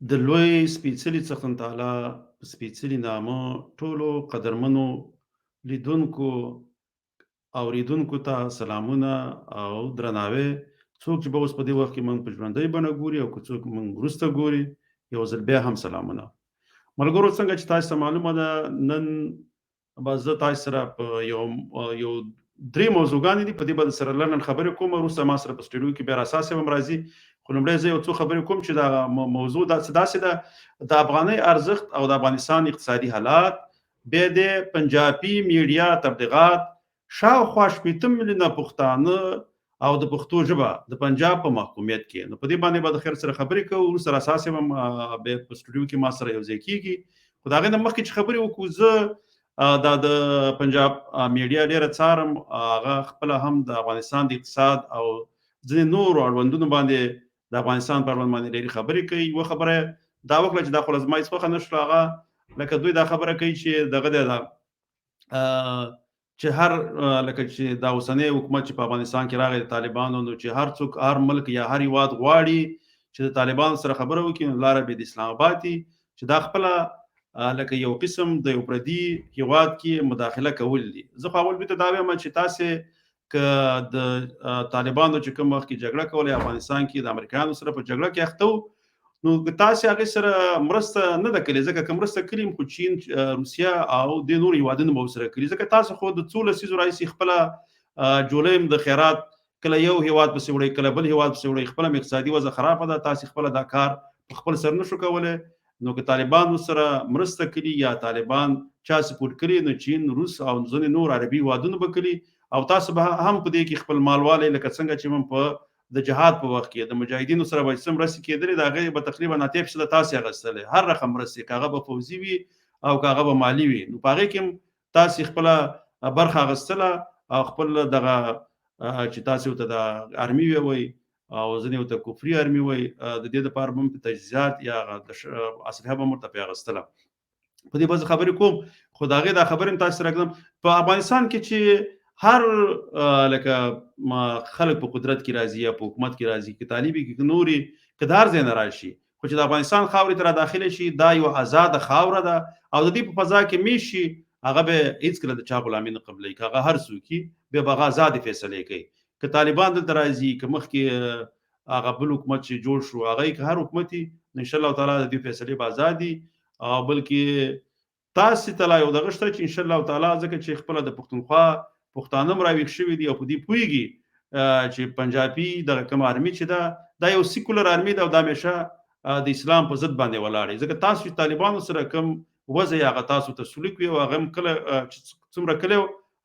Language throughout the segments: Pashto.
د لوی سپېڅلي څښتن تعالی په سپېڅلي نامه ټولو قدرمنو لیدونکو اوریدونکو ته سلامونه او درناوی. څوک چې به اوس په دې وخت کې موږ په ژوندۍ بڼه ګوري او که څوک موږ وروسته ګوري، یو ځل بیا هم سلامونه. ملګرو، څنګه چې تاسو ته معلومه ده، نن به زه تاسو سره په یو درې موضوعګانې دي، په دې به سره لنډ خبرې کوم. وروسته ما سره په سټوډیو کې بیا اساس هم راځي، خو لومړی زه یو څو خبرې کوم چې دا موضوع داسې ده: د افغانۍ ارزښت او د افغانستان اقتصادي حالات، بیا د پنجابي میډیا تبلیغات، شاوخوا 80 میلیونه پښتانه او د پښتو ژبه د پنجاب په محکومیت کې. نو په دې باندې به د خیر سره خبرې کوو. وروسته اساس هم په سټوډیو کې ما سره یو ځای کیږي. خو د هغې نه مخکې چې خبرې وکړو، زه دا د پنجاب میډیا ډیره څارم. هغه خپله هم د افغانستان د اقتصاد او ځینې نورو اړوندونو باندې د افغانستان په اړوند باندې ډېرې خبرې کوي. یوه خبره دا وکړه چې دا خو له زما هېڅ خوښه نه شوه، هغه لکه دوی دا خبره کوي چې دغه دی چې هر لکه چې دا اوسنی حکومت چې په افغانستان کې راغی د طالبانو، نو چې هر څوک، هر ملک یا هر هیواد غواړي چې د طالبانو سره خبره وکړي، نو لاره به د اسلام آباد وي، چې دا خپله لکه یو قسم د یو پردي هیواد کې مداخله کول دي. زه خو اول بیرته دا وایم چې تاسې که د طالبانو چې کوم وخت کې جګړه کوله افغانستان کې د امریکایانو سره په جګړه کې اخته وو، نو تاسې هغې سره مرسته نه ده کړې، ځکه که مرسته کړې خو چین، روسیه او د نورو هیوادونو به ورسره کړي، ځکه تاسو خو د څو لسیزو راهیسې خپله جولۍ د خیرات کله یو هیواد پسې وړئ، کله بل هیواد پسې وړئ، خپله اقتصادي وضع خرابه ده، تاسې خپله دا کار په خپل سر نه شو کولی. نو که طالبانو سره مرسته کړي یا طالبان چا سپورټ کړي، نو چین، روس او ځینې نور عربي هیوادونه به کړي، او تاسو به هم په دې کې خپل مالوالی، لکه څنګه چې موږ په د جهاد په وخت کې د مجاهدینو سره به څه مرستې کېدلې، د هغې به تقریبا 90% تاسې اخیستلی، هر رقم مرستې، که هغه به فوزي وي او که هغه به مالي وي، نو په هغې کې هم تاسې خپله برخه اخیستله، او خپل دغه چې تاسې ورته د ارمي وی او ځینې ورته کفري ارمي وی، د دې دپاره به هم په تجهیزات یا اسلحه به هم ورته پرې اخیستله. په دې به زه خبرې کوم، خو د هغې دا خبرې هم تاسې سره کړم. په افغانستان کې چې هر لکه خلک په قدرت کې راځي یا په حکومت کې راځي، که طالبي کې نوري، که د هر ځای نه راشي، خو چې د افغانستان خاورې ته را داخله شي، دا یو آزاده خاوره ده او د دې په فضا کې میشي، هغه به هېڅکله د چا غلامي نه قبلوي. که هغه هر څوک وي، بیا به هغه ازادې فیصلې کوي. که طالبان دلته راځي، که مخکې هغه بل حکومت چې جوړ شو هغه، که هر حکومت وي، نو انشاءالله تعالی د دې فیصلې به ازادي. او بلکې تاسې ته لا یو دغه شته چې انشاءالله تعالی، ځکه چې خپله د پښتونخوا پښتانه هم راویښ شوي دي او په دې پوهېږي چې پنجابي دغه کوم ارمي چې ده، دا یو سیکولر ارمي ده او دا همیشه د اسلام په ضد باندې ولاړ دی. ځکه تاسو چې طالبانو سره کوم وضع هغه تاسو ته سلوک وي، او هغه هم کله څومره کلی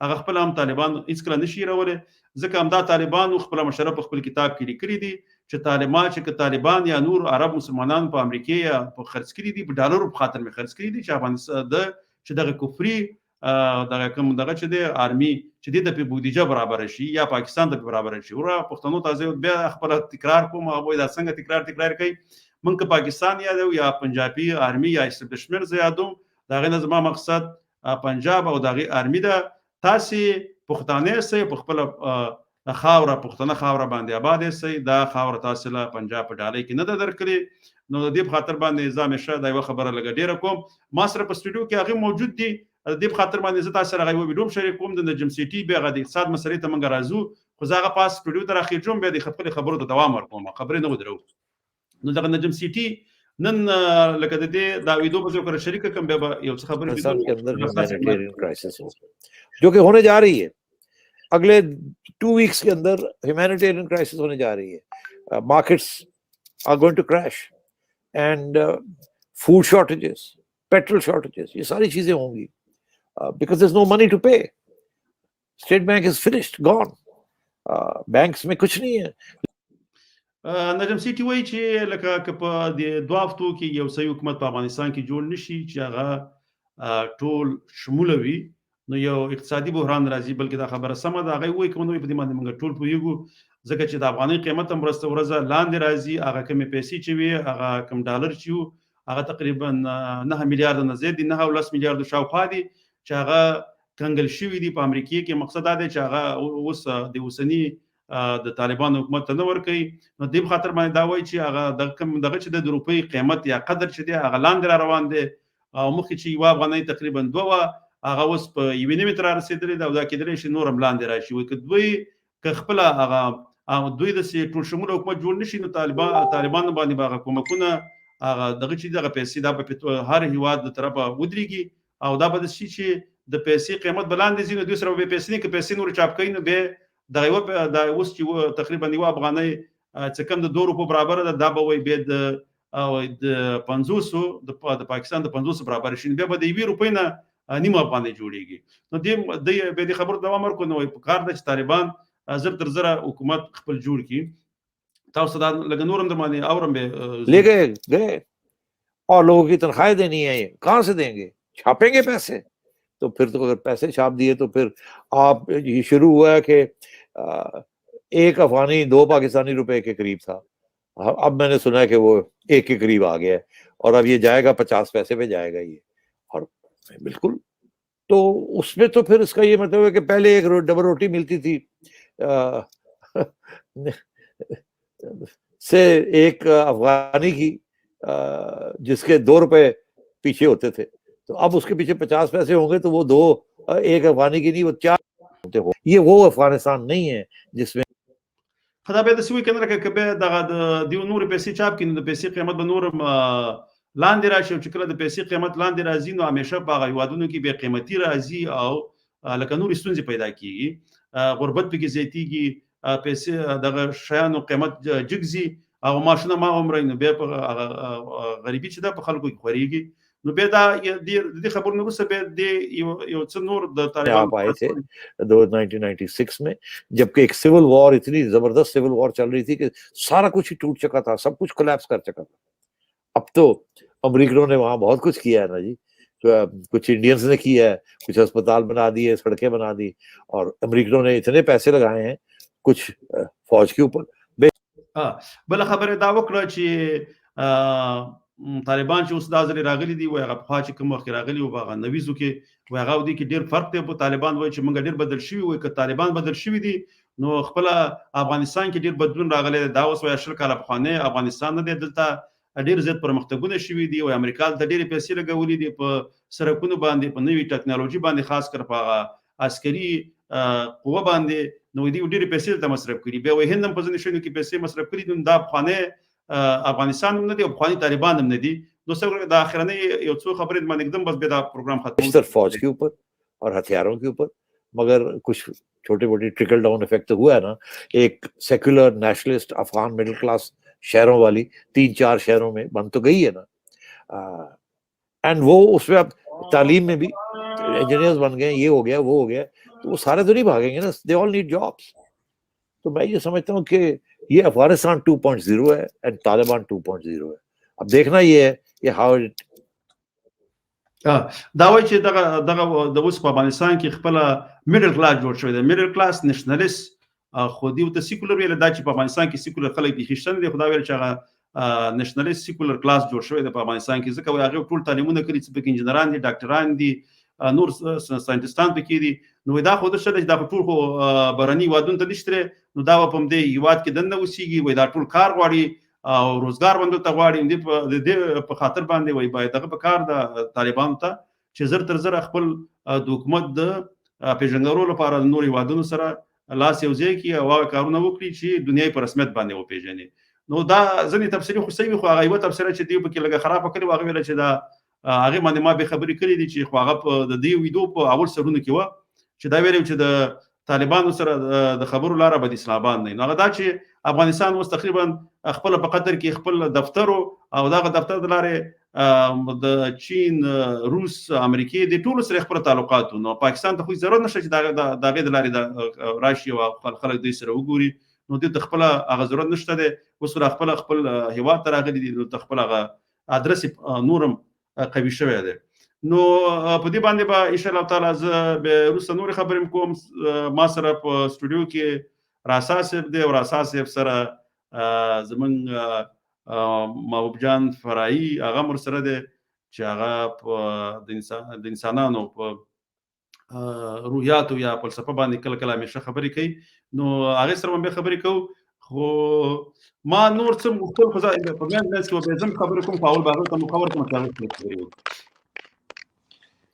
هغه خپله هم طالبان هېڅکله نه شي هېرولی، ځکه همدا طالبانو خپله مشره په خپل کتاب کې لیکلي دي چې طالبان یا نور عرب مسلمانان په امریکې یا په خرڅ کړي دي، په ډالرو په خاطر مې خرڅ کړي دي، چې افغانستان چې دغه کفري دغه کوم دغه چې دی ارمي چې دې ته په بودیجه برابره شي یا پاکستان ته برابره شي. وروره پښتنو ته زه بیا خپله تکرار کوم، هغوی دا څنګه تکرار کوي. موږ که پاکستان یادو یا پنجابي ارمي یا اسټبلیشمنټ زه یادوم، د هغې نه زما مقصد پنجاب او د هغې ارمي ده. تاسې پښتانه یاستئ، په خپله خاوره، پښتنه خاوره باندې آباد یاستئ، دا خاوره تاسې له پنجاب په ډالۍ کې نه ده درکړې. نو د دې په خاطر باندې زه همیشه دا یوه خبره لږه ډېره کوم. ما سره په سټوډیو کې هغې موجود دي، د دې په خاطر باندې زه تاسو سره هغه یوه ویډیو هم شریک کوم. د نجم سیټي بیا هغه د اقتصاد مسلې ته موږ راځو، خو زه هغه پاس سټوډیو ته راخېږم، بیا د خپلې خبرو ته دوام ورکوم، خبرې نه ودرو. نو دغه نجم سیټي نن لکه د دې دا ویډیو به زه ورسره شریکه کړم، بیا به یو څه خبرې جو کہ ہونے جا رہی ہے اگلے 2 weeks کے اندر. ہیومینیٹیرین کرائسس ہونے جا رہی ہے. مارکیٹس آر گوئنگ ٹو کریش اینڈ فوڈ شارٹیجز، پیٹرول شارٹیجز، یہ ساری چیزیں ہوں گی because there's no money to pay. State Bank is finished, gone. Banks میں کچھ نہیں ہے. نجم سیټي وایي چې لکه که په د 2 هفتو کې یو صحیح حکومت په افغانستان کې جوړ نشي چې هغه ټول شموله وي، نو یو اقتصادي بحران راځي. بلکې دا خبره سمه ده، هغه وایي کوم نو په دې باندې موږ ټول پوهېږو، ځکه چې د افغانۍ قیمت هم ورځ تر ورځه لاندې راځي. هغه کومې پیسې چې وي، هغه کوم ډالر چې وو، هغه تقریبا 9 میلیارده نه زیات دي، 9 او 10 میلیارده شاوخوا دي، چې هغه کنګل شوي دي په امریکې کې. مقصد دا دی چې هغه اوس د اوسني د طالبانو حکومت ته نه ورکوي. نو دې په خاطر باندې دا وایي چې هغه دغه چې د روپۍ قیمت یا قدر چې دی هغه لاندې را روان دی، او مخکې چې یوه افغانۍ تقریبا 2 وه، هغه اوس په 1.5 را رسېدلې ده، او دا کېدلی شي نور هم لاندې راشي. وایي که دوی که خپله هغه دوی داسې ټول شموله حکومت جوړ نه شي، نو طالبانو باندې به هغه کومکونه هغه دغه چې دغه پیسې دا به هر هېواد د طرفه ودرېږي، او دا به داسې شي چې د پیسې قیمت به لاندې ځي، نو دوی سره به پیسې نه، که پیسې نور چاپ کوي، نو بیا دغه یوه دا اوس چې تقریبا یوه افغانۍ چې کوم د 2 روپو برابره ده، دا به وایي بیا د 500 د پاکستان د 500 برابر شي، بیا به د 1 روپۍ نه نیمه افغانۍ جوړېږي. نو دې بیا د خبرو دوام ورکړو. نو پکار ده چې طالبان زر تر زره حکومت خپل جوړ کړي. تاسو دا لکه نور هم در باندې اورم به لے گئے اور لوگوں کی تنخواہیں دینی ہے، کہاں سے دیں گے؟ چھاپیں گے پیسے. تو پھر تو اگر پیسے چھاپ دیے تو پھر آپ یہ شروع ہوا ہے کہ 1 افغانی 2 پاکستانی روپے کے قریب تھا، اب میں نے سنا ہے کہ وہ 1 کے قریب آ گیا ہے، اور اب یہ جائے گا 50 پیسے پہ جائے گا یہ. اور بالکل تو اس میں تو پھر اس کا یہ مطلب ہے کہ پہلے ایک ڈبل روٹی ملتی تھی سے 1 افغانی کی، جس کے 2 روپے پیچھے ہوتے تھے، تو اب اس کے پیچھے 50 پیسے ہوں گے، تو وہ 1 افغانی کی نہیں، وہ 4 ہوتے ہو. یہ وہ افغانستان نہیں ہے جس میں خدا به داسې وایي که نه، لکه که بیا دغه د دیو نورې پیسې چاپ کړي، نو د پیسې قیمت به نور هم لاندې راشي، او چې کله د پیسې قیمت لاندې راځي، نو همیشه په هغه هېوادونو کې بې قیمتي راځي، او لکه نورې ستونزې پیدا کېږي، غربت پکې زیاتېږي، پیسې دغه شیانو قیمت جګ ځي، او معاشونه هماغومره، نو بیا په غریبي چې ده په خلکو کې خورېږي. نو بیا دا د دې خبرو وروسته بیا د یو څه نور د آپ آئے تھے 1996 میں، جبکہ ایک سول وار، اتنی زبردست سول وار چل رہی تھی کہ سارا کچھ ہی ٹوٹ چکا تھا، سب کچھ کولیپس کر چکا تھا. اب تو امریکنوں نے وہاں بہت کچھ کیا ہے نا جی، کچھ انڈینز نے کیا ہے، کچھ اسپتال بنا دیے، سڑکیں بنا دی، اور امریکنوں نے اتنے پیسے لگائے ہیں کچھ فوج کے اوپر. بله خبره دا وکړه چې طالبان چې اوس دا ځلې راغلي دي، وایي هغه پخوا چې کوم وخت راغلي وو په هغه 90 کې، وایي هغه او دې کې ډېر فرق دی. په طالبان وایي چې موږ ډېر بدل شوي، وایي که طالبان بدل شوي دي، نو خپله افغانستان کې ډېر بدلون راغلی دی. دا اوس وایي 20 کاله پخوانی افغانستان نه دی، دلته ډېر زیات پرمختګونه شوي دي، وایي امریکا دلته ډېرې پیسې لګولې دي په سړکونو باندې، په نوې ټکنالوژي باندې، خاص کر په هغه عسکري قوه باندې، نو دوی ډېرې پیسې دلته مصرف کړي. بیا وایي هند هم په ځینې شیانو کې پیسې مصرف کړي دي. دا پخوانی افغانستان هم نه دی، او پخوانی طالبان هم نه دي. دوستو دا آخرنۍ یو څو خبرې باندې एकदम بس بیا دا پروګرام ختم فوج کے اوپر اور ہتھیاروں کے اوپر، مگر کچھ چھوٹے موٹے ٹرکل ڈاؤن افیکٹ تو ہوا ہے نا. ایک سیکولر نیشنلسٹ افغان مڈل کلاس شہروں والی 3-4 شہروں میں بن تو گئی ہے نا، اینڈ وہ اس میں اب تعلیم میں بھی انجینئرز بن گئے، یہ ہو گیا وہ ہو گیا، تو وہ سارے تو نہیں بھاگیں گے نا، دے آل نیڈ جابس. تو میں یہ سمجھتا ہوں کہ یہ افغانستان 2.0 ہے اینڈ طالبان 2.0 ہے. اب دیکھنا یہ ہے کہ ہاؤ دا وایي چې دغه د اوس په افغانستان کې خپله میډل کلاس جوړ شوی دی، میډل کلاس نیشنلیست، خو دوی ورته سیکولر ویل. دا چې په افغانستان کې سیکولر خلک بیخي شته نه دي، خو دا ویل چې هغه نیشنلیست سیکولر کلاس جوړ شوی دی په افغانستان کې، ځکه وایي هغې ټول تعلیمونه کړي چې پکې انجینران دي، ډاکټران دي، نور ساینټسټان پکې دي. نو دا خو ښه ده چې دا خو ټول خو بهرني هېوادونو ته نشته دی، نو دا به په همدې هېواد کې دننه اوسېږي. وایي دا ټول کار غواړي او روزګار به دلته غواړي. د دې په خاطر باندې وایي باید دغه په کار د طالبانو ته چې زر تر زره خپل د حکومت د پېژندګلو لپاره د نورو هېوادونو سره لاس یو ځای کړي او هغه کارونه وکړي چې دنیا یې په رسمیت باندې وپېژني. نو دا ځینې تبصرې خو صحیح وي، خو هغه یوه تبصره چې دوی پکې لږه خرابه کړې وه، هغه ویله چې دا هغې باندې ما بې خبرې کړې دي، چې خو هغه د دې ویډیو په اول سرونو کې وه چې دا ویلي چې د طالبانو سره د خبرو لاره به د اسلام آباد نه وي. نو هغه دا چې افغانستان اوس تقریبا خپله په قطر کې خپل دفتر او دغه دفتر د لارې د چین، روس، امریکې د ټولو سره خپل تعلقات، نو پاکستان ته خو ضرورت نشته چې د هغې د لارې راشي او خلک دوی سره وګوري. نو دوی ته خپله هغه ضرورت نشته دی، اوس خپل هېواد ته راغلي دي، نو ته خپل هغه ادرس نور هم قوي شوی دی. نو په دې باندې به انشاءالله تعالی زه بیا وروسته نورې خبرې کوم. ما سره په سټوډیو کې راسا صاحب دی، او راسا صاحب سره زمونږ محبوب جان فرایي هغه هم ورسره دی، چې هغه د انسانانو په روحیاتو یا فلسفه باندې کله کله همیشه خبرې کوي. نو هغه سره به خبرې کوو خو ما نور څه مختلف خو په میانځ کې به زم خبرې کوم په اول باغ ته مخاور کوم چې هغه خبرې وکړو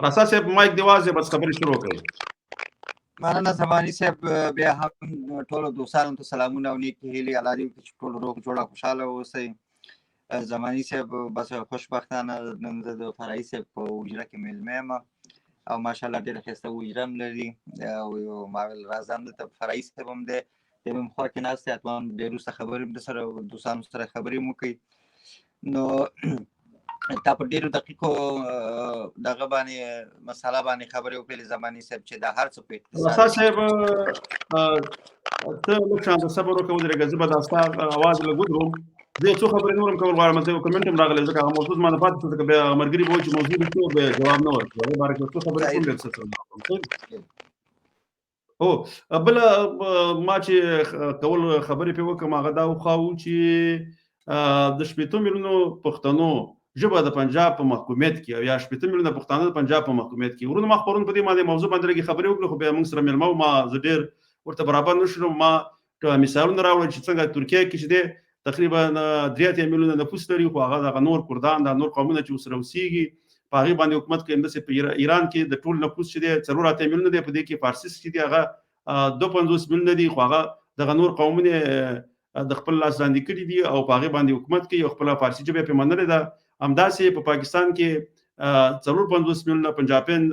راسا صاحب مایک دی واځي بس خبرې شروع کړئ مننه زماني صاحب بیا هم ټولو دوستانو ته سلامونه او نیک هیلې الله دې وکړي چې ټول روغ جوړ او خوشحاله اوسئ زماني صاحب بس خوشبختانه نن زه د فرعي صاحب په حجره کې میلمه یم او ماشاءالله ډېره ښایسته حجره هم لري او یو ماول راز هم دلته فرعي صاحب هم دی د مې خوا کې ناست دی حتما ډېر وروسته خبرې هم درسره دوستانو سره خبرې هم وکړئ نو تا په ډېرو دقیقو دغه باندې مسله باندې خبرې وکړلې زماني صاحب چې دا هر څه په اقتصاد صاحب ته لږ شان صبر وکړه ودرېږه زه به دا ستا اواز لږ ودروم زه څو خبرې نور هم کول غواړم زه یو کمنټ هم راغلی ځکه هغه موضوع زما نه پاتې شو ځکه بیا ملګري به وایي چې موضوع دې به جواب نه ورکړو هغې باره کې څو خبرې کوم لږ څه هو بله ما چې کول خبرې پرې وکړم هغه دا وخواوو چې د 8 میلیونو پښتنو ژبه د پنجاب په محکومیت کې او یا 8 میلیونه پښتانه د پنجاب په محکومیت کې ورونه ما خبرونه په دې باندې موضوع باندې لږې خبرې وکړو خو بیا موږ سره مېلمه ما زه ډېر ورته برابر نه شوم ما مثالونه راوړل چې څنګه ترکیه کې چې دی تقریبا 3 میلیونه نفوس لري خو هغه دغه نور کردان د نور قومونه چې ورسره اوسېږي په هغې باندې حکومت کوي همداسې په ایران کې د ټول نفوس چې دی 4 میلیونه دی په دې کې فارسي چې دی هغه 52 میلیونه دي خو هغه دغه نور قومونه د خپل لاس لاندې کړي دي او په هغې باندې حکومت کوي او خپله فارسي ژبه یې پرې منلې ده همداسې په پاکستان کې 54 میلیونه پنجابیان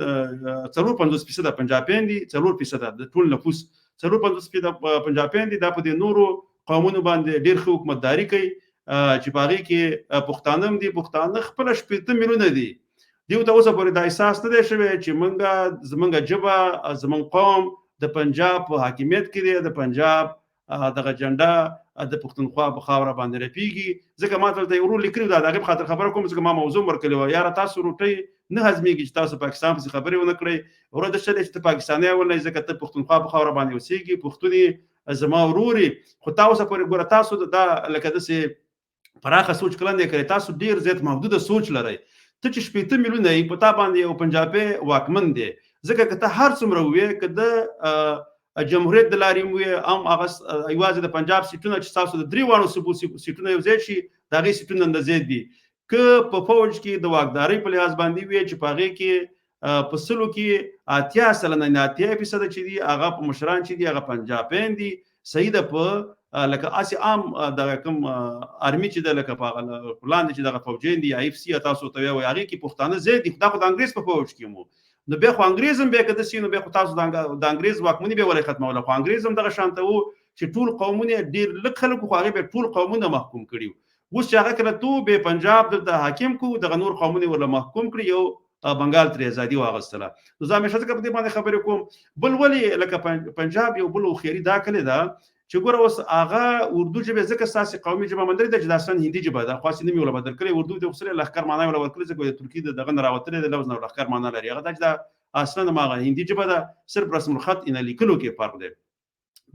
54% پنجابیان دي 4% د ټول نفوس 54% پنجابیان دي دا په دې نورو قومونو باندې ډېر ښه حکومتداري کوي چې په هغې کې پښتانه هم دي پښتانه خپله 8 میلیونه دي دیو ته اوسه پورې دا احساس نه دی شوی چې زمونږ ژبه زمونږ قوم د پنجاب په حاکمیت کې دی د پنجاب دغه جنډه د پښتونخوا په خاوره باندې رپیږي ځکه ما ته د ورور لیکلي دا د هغې په خاطر خبره کوم ځکه ما موضوع ورکړې وه یاره تاسو روټۍ نه هضمېږي چې تاسو پاکستان پسې خبرې ونه کړئ وروره د ښه دی چې ته پاکستانی ولئ ځکه ته پښتونخوا په خاوره باندې اوسېږي پښتون زما ورور خو تا اوسه پورې ګوره تاسو دا لکه داسې پراخه سوچ کلن دی کړی تاسو ډېر زیات محدوده سوچ لرئ ته چې 8 میلیونه یې په تا باندې یو پنجابی واکمن دی ځکه که ته هر څومره ووایې که د جمهوریت د لارې وي هم هغه یوازې د پنجاب سیټونه چې تاسو د 3 سیټونه یو ځای شي د هغې سیټونه اندازې دي که په فوج کې د واکدارۍ په لحاظ باندې وي چې په هغې کې په سلو کې 80 سلنه 80% چې دي هغه په مشران چې دي هغه پنجابیان دي صحیح ده په لکه اسې عام دغه کوم آرمي چې ده لکه په لاندې چې دغه فوجیان دي IFC تاسو ته وایي هغې کې پښتانه زیات دي دا خو د انګریز په فوج کې مو نو بیا خو انګریز هم بیا که داسې نو بیا خو تاسو د انګریز واکمني بیا ولې ختموله خو انګریز هم دغه شانته و چې ټول قومونه ډېر لږ خلک خو هغې بیا ټول قومونه محکوم کړي اوس چې هغه کله تو بیا پنجاب دلته حاکم کړو دغه نور قومونه ورله محکوم کړي یو بنګال ترې ازادي واخیستله نو زه همیشه ځکه په دې باندې خبرې کوم بل ولې لکه پنجاب یو بل هوښیاري دا کلې ده چې ګوره اوس هغه اردو ژبه ځکه ستاسې قومي ژبه موندلې ده چې دا اصلا هندي ژبه ده خو هسې نوم یې ورله بدل کړی اردو ته خو سره لښکر معنا یې ورله ورکړې ځکه د ترکي د دغه نه راوتلی د لفظ نه لښکر معنا لري هغه دا چې دا اصلا هماغه هندي ژبه ده صرف رسم الخط یې لیکلو کې فرق دی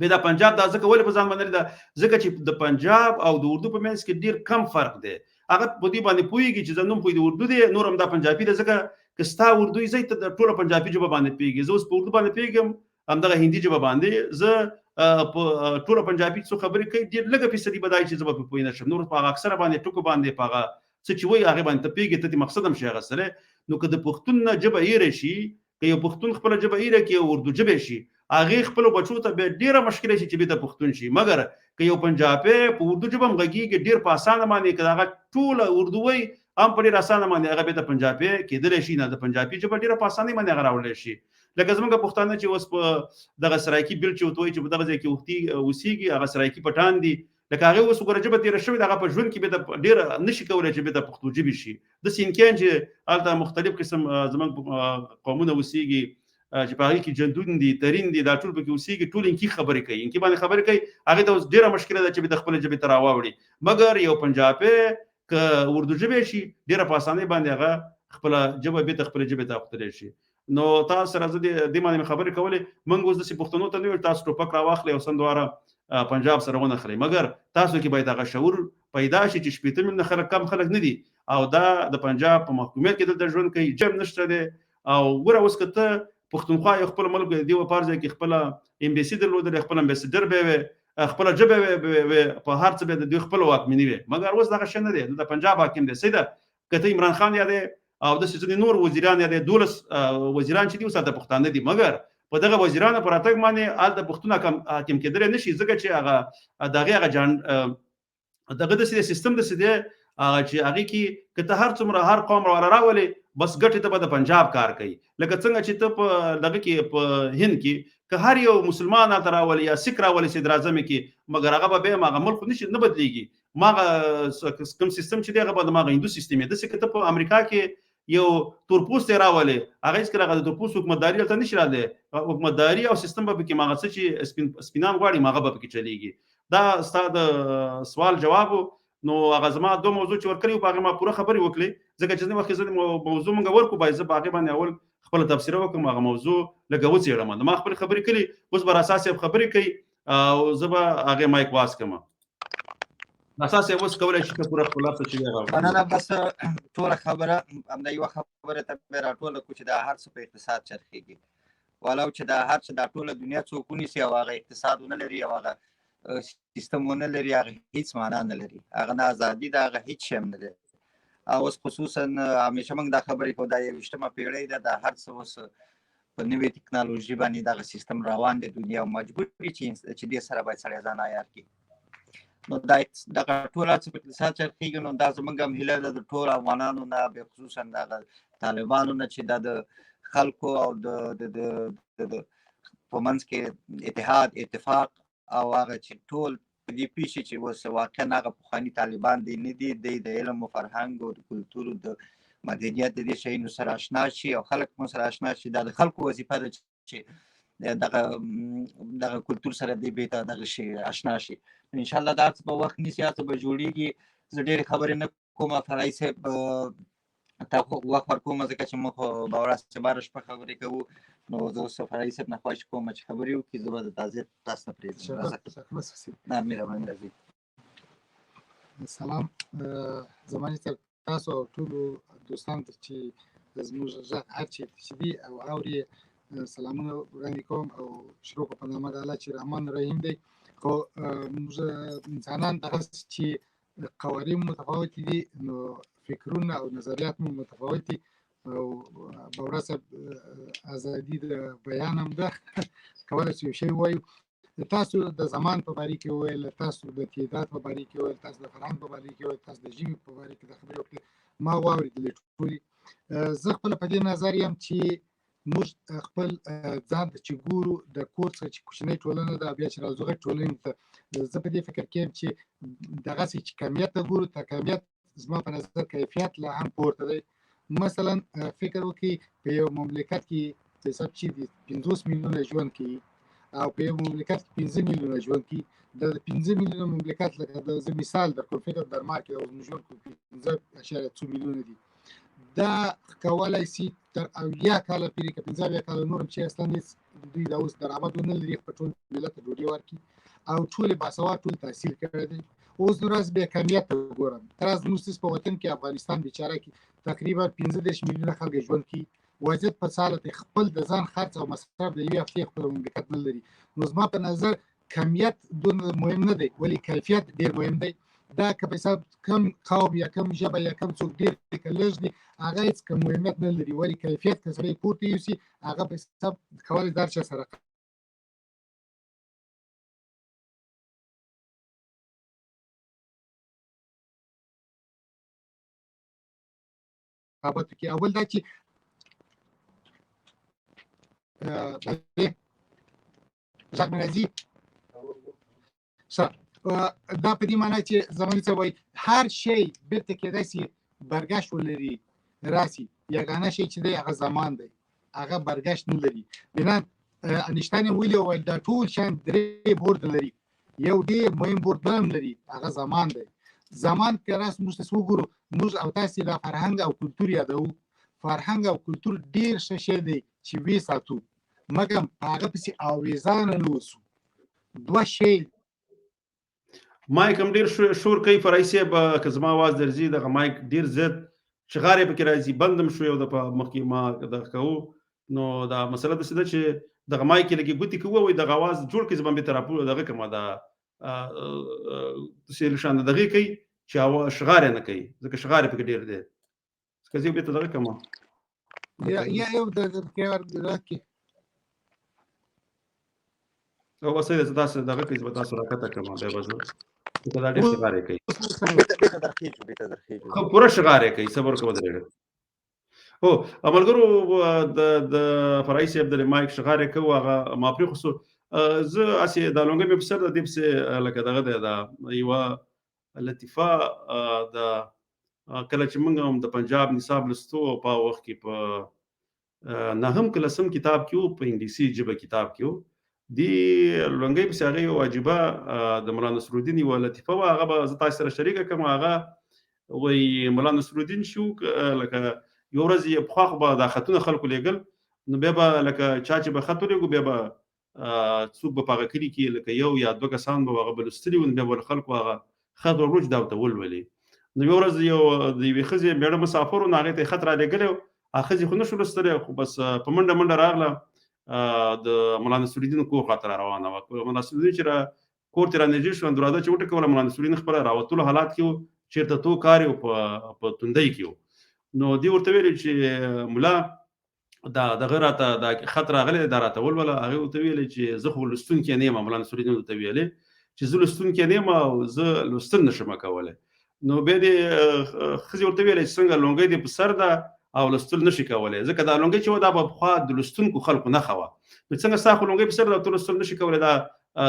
بیا دا پنجاب دا ځکه ولې په ځان باندې ده ځکه چې د پنجاب او د اردو په منځ کې ډېر کم فرق دی هغه په دې باندې پوهېږي چې زه نوم خو د اردو دی نور هم دا پنجابي ده ځکه که ستا اردو یې زه ته د ټوله پنجابي ژبه باندې پوهېږي زه اوس په اردو باندې پوهېږم همدغه هندي ژبه باندې زه په ټوله پنجابي څو خبرې کوي ډېر لږه فیصدي به دا چې زه به پرې پوه نه شم نور په هغه اکثره باندې ټکو باندې په هغه څه چې وایي هغې باندې ته پوهېږې ته دې مقصد هم شي هغه سره نو که د پښتون نه ژبه هېره شي که یو پښتون خپله ژبه هېره کړي او اردو ژبه شي هغې خپلو بچو ته بیا ډېره مشکله شي چې بېرته پښتون شي مګر که یو پنجابی په اردو ژبه هم غږېږي ډېر په اسانه باندې که د هغه ټوله اردو وایي هم په ډېر اسانه باندې هغه بېرته پنجابی کېدلی شي نه د پنجابي ژبه ډېره په اسانۍ باندې هغه راوړلی شي لکه زمونږ پښتانه چې اوس په دغه سرایکي بیل چې ورته وایي چې په دغه ځای کې اوسېږي هغه سرایکي پټان دي لکه هغې اوس وګوره ژبه تېره شوې ده هغه په ژوند کې بېرته ډېره نه شي کولی چې بېرته پښتو ژبې شي داسې امکان چې هلته مختلف قسم زمونږ قومونه اوسېږي چې په هغې کې جندون دي ترین دي دا ټول پکې اوسېږي ټول انکي خبرې کوي انکي باندې خبرې کوي هغې ته اوس ډېره مشکله ده چې بېرته خپلې ژبې ته راواوړي مګر یو پنجابی که اردو ژبې شي ډېره په اسانۍ باندې هغه خپله ژبه بېرته خپلې ژبې ته اخیستلی شي نو تاسو سره زه دې باندې خبرې کولې موږ اوس داسې پښتنو ته نه ویل تاسو ټوپک راواخلئ او سندواره پنجاب سره ونښلئ مګر تاسو کې باید هغه شعور پیدا شي چې 8 میلیونه خلک کم خلک نه دي او دا د پنجاب په محکومیت کې دلته ژوند کوي جم نشته دی او ګوره اوس که ته پښتونخوا یو خپل ملک دی په پار ځای کې خپله امبیسي درلودل خپل امبیسډر به وي خپل ژبه به په هر څه به د خپل واکمني وي مګر اوس دغه شنه دی د پنجاب حاکم دی سیده کته عمران خان یا دی او د سيزوني نور وزیران یا دی دولس وزیران چې دی اوس د پښتانه دي مګر په دغه وزیرانو پر اتګ باندې آل د پښتون حاکم کېدل نشي ځکه چې هغه دغه جان دغه د سیستم د سیده چې هغه کې کته هر څومره هر قوم راولي بس ګټه ته د پنجاب کار کوي لکه څنګه چې ته په دغه کې په هند کې که هر یو مسلمان راولي یا سیک راولي صدر اعظم کې مګر هغه به هغه ملک نشي نه بدليږي ماغه کوم سیستم چې دغه په ماغه هندو سیستم د څه کته په امریکا کې یو تورپوست راولي هغه هیڅ کله د تورپوست حکومتداري ته نشي راځي حکومتداري او سیستم به کې ماغه څه چې سپینان غواړي ماغه به کې چلیږي دا ستاسو سوال جواب نو هغه زما دوه موضوع چې ورکړی په هغه ما پوره خبرې وکړې ځکه چې نو وخت زه موضوع مونږ ورکو باید زه باغې باندې اول خپل تفسیر وکم هغه موضوع لګو څېړم ما خپل خبرې کړې اوس بر اساس خبرې کوي او زه به هغه مایک واس کوم اساس اوس کولای شي پوره خپل څه چې هغه انا بس ټول خبره هم د یو خبره ته راټول کو چې د هر څه په اقتصاد چرخيږي ولو چې د هر څه د ټول دنیا څوک نيسي او هغه اقتصادونه لري او هغه سیستمونه لري هغه هیڅ معنا نه لري هغه نه ازادي دا هغه هیڅ شم نه لري او خصوصا همیشه موږ دا خبرې کوو دا یو اجتماع پیړۍ د هر څه وس په نوې ټکنالوژي باندې دا سیستم روان دی دنیا مجبور دي چې دې سره باید سره ځان عیار کړي نو دا ټول څه په اقتصاد چرخیږي نو دا زموږ هم هیله د ټول افغانانو نه به خصوصا د طالبانو نه چې د خلکو او د په منځ کې اتفاق او هغه چې ټول په دې پیښې چې اوس واقعا هغه پخواني طالبان دي نه دي د علم او فرهنګ او د کلتور او د مدنیت د دې شیانو سره آشنا شي او خلک مو سره آشنا شي د خلکو وظیفه ده چې دغه کلتور سره دې بیت دغه شي آشنا شي ان شاء الله دا په وخت نشي تاسو به جوړیږي زه ډېر خبرې نه کوم فرای صاحب تاسو وخت ورکوم ځکه چې موږ باور است بارش په خبرې کوو نو زه سفرای صاحب نه خواهش کوم چې خبرې وکړي زه به تاسو ته پریږدم نه مهرباني راځي سلام زمانه تاسو ټول دوستان چې زموږ هر چې دي او اوري سلامونه وړاندې کوم او شروع په نامه د الله چې رحمان رحیم دی خو موږ انسانان دغه چې قوانین متفاوت دي نو فکرونه او نظریات مو متفاوت دي او باور صاحب ازادي د بیان هم ده کولای شي شی وایو تاسو د زمان په باره کې ویل تاسو د تعداد په باره کې ویل تاسو د فرهنګ په باره کې ویل تاسو د ژبې په باره کې د خبرې وکړې ما واورېدلې ټولې زه خپل په دې نظر یم چې موږ خپل ځان ته چې ګورو د کور څخه چې کوچنۍ ټولنه ده بیا چې راځو غټ ټولنې ته زه په دې فکر کې یم چې دغسې چې کمیت ته ګورو ته کمیت زما په نظر کیفیت لا هم پورته دی مثلا فکر وکړئ په یو مملکت کې په حساب چې 50 میلیونه ژوند کوي او په یو مملکت کې 15 میلیونه ژوند کوي د 15 میلیونه مملکت لکه د زه مثال درکړم فکر ډنمارک کې ژوند کوي 15.2 میلیونه دي دا کولای شي تر 80 کاله پورې که 15 کاله نور چې اصلا دوی دا اوس درآمد ونه لري په ټول ملت ډوډۍ ورکړي او ټول باسواد ټول تحصیل کړی دی اوس نو راز به کمیت ګورم تر از موږ په وطن کې افغانستان بیچاره کې تقریبا 15 میلیونه خلک ژوند کوي وضعیت په سال خپل د ځان خرڅ او مصرف د یوې هفتې خپل مملکت نه لري نو زما په نظر کمیت دومره مهم نه دی ولی کیفیت ډیر مهم دی دا که په حساب کم قوم یا کم ژبه یا کم څوک ډیر کلج دي هغه هیڅ کوم مهمت نه لري ولی کیفیت که سړی پورته یوسي هغه په حساب کولی در چا سره رابطه کې اول دا چې ځکه راځي دا په دې معنی چې زمونږ څه وایي هر شی بیرته کېدای شي برګشت ولري راسي یګانه شی چې دی هغه زمان دی هغه برګشت نه لري بنا انشتاین ویلي وایي دا ټول شیان درې بورد لري یو ډېر مهم بورد هم لري هغه زمان دی زمان که راس موږ تاسو وګورو موږ او تاسو د فرهنګ او کلتور یادوو فرهنګ او کلتور ډېر ښه شی دی چې وی ساتو مګر هغه پسې اویزانه نه اوسو دوه شی مایک هم ډیر شور کوي فرایسي به که زما आवाज درځي دغه مایک ډیر زیات شغارې پکې راځي بندم شو یو د مخکې ما د کوو نو دا مسله د سده چې دغه مایک کې لګي ګوتې کوي وای دغه आवाज جوړ کړي زبم به تراپو دغه کومه دا سیل شان دغه کوي چې هوا شغار نه کوي ځکه شغار په ډیر دی څنګه به ته دغه کومه یا یو د کېور دراکي او وسه تاسو دغه کوي زبر تاسو راکته کومه به وځو دا ډیر شغار کوي خو پوره شغار کوي صبر کوو درې هو عملګرو د فرای صاحب د مایک شغاره کوي هغه ما پرې خو زه اسې د لونګې په سر د دې په لکه دغه د یو لطیفه د کله چې موږ هم د پنجاب نصاب لستو په وخت کې په نه هم کلسم کتاب کې په انګلیسي ژبه کتاب کې دی لونګې په هغه واجبہ د مولانا نصرالدین یو لطیفه هغه به تاسو سره شریک کوم هغه وای مولانا نصرالدین شو لکه یو ورځ یې په خو به د خطونه خلکو لېګل نو بیا به لکه چا چې به خط ولېږو بیا به څوک به په هغه کلي کې لکه یو یا دوه کسان به هغه به لوستلي وو بیا به خلکو هغه خط ورروج دا ورته ولولي نو یو ورځ یو د یوې ښځې مېړه مسافر و نو هغې ته یې خط رالیږلی و هغه ښځې خو نه شو لوستلی خو بس په منډه منډه راغله د مولانا نصرالدین کور خواته را روانه وه مولانا نصرالدین چې کور ته رانږدې شو دروازه چې وټکوله مولانا نصرالدین خپله راوتلو حالات کې و چېرته تو کار یې په توندۍ کې و نو دی ورته ویلي چې ملا دغه راته دا خط راغلی دا راته ولوله هغې ورته ویلې چې زه خو لوستونکی نه یم مولانا نصرالدین ورته ویلې چې زه لوستونکی نه یم او زه لوستل نه شم کولی نو بیا دې ښځې ورته ویلې چې څنګه لونګۍ دې په سر ده او لوستل نشي کولی ځکه دا لونګۍ چې وه دا به پخوا د لوستونکو خلکو نښه وه نو څنګه ستا خو لونګۍ په سر ده او ته لوستل نشي کولی دا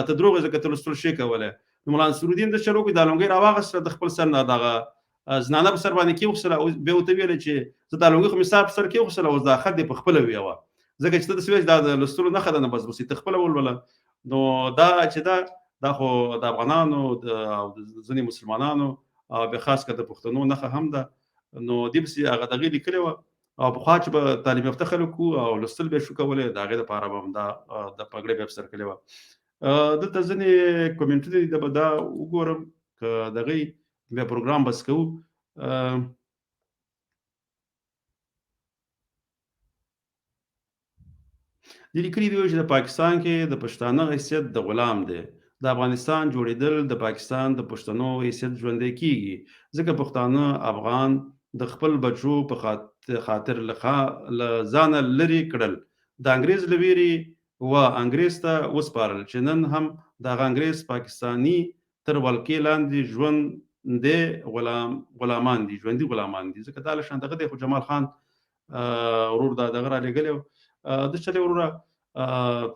ته دروغ ځکه ته لوستل شي کولی نو مولانا نصرالدین د چل وکړي دا لونګۍ راواغېسته د خپل سر نه دغه زنانه په سر باندې کېوخسله بیا ورته ویله چې زه دا لونګۍ خو مې ستا په سر کېوخسله اوس دا خط دې په خپله ویوه ځکه چې ته داسې وایې دا د لوستلو نښه ده نه بس بس ته خپله ولوله نو دا چې دا خو د افغانانو او د ځینې مسلمانانو او بیا خاص کر د پښتنو نښه هم ده نو دې پسې هغه دغې لیکلې وه او پخوا چې به تعلیم یافته خلک وو او لوستل به یې شو کولی د هغې دپاره به هم دا د پګړۍ به یې په سر کړې وه دلته ځینې کومنټونه دي به دا وګورم که دغې بیا پروګرام بس کوو دې لیکلي دي چې د پاکستان کې د پښتانه حیثیت د غلام دی د افغانستان جوړېدل د پاکستان د پښتنو حیثیت ژوندی کیږي ځکه پښتانه افغان د خپل بچو په خاطر له ځانه لرې کړل د انګریز له ویرې و انګریز ته وسپارل چې نن هم دغه انګریز پاکستاني تر ولکې لاندې ژوند دی غلامان دي ژوندي غلامان دي ځکه دا له شان دغه دی خو جمال خان ورور دا دغه رالیږلی د چلې وروره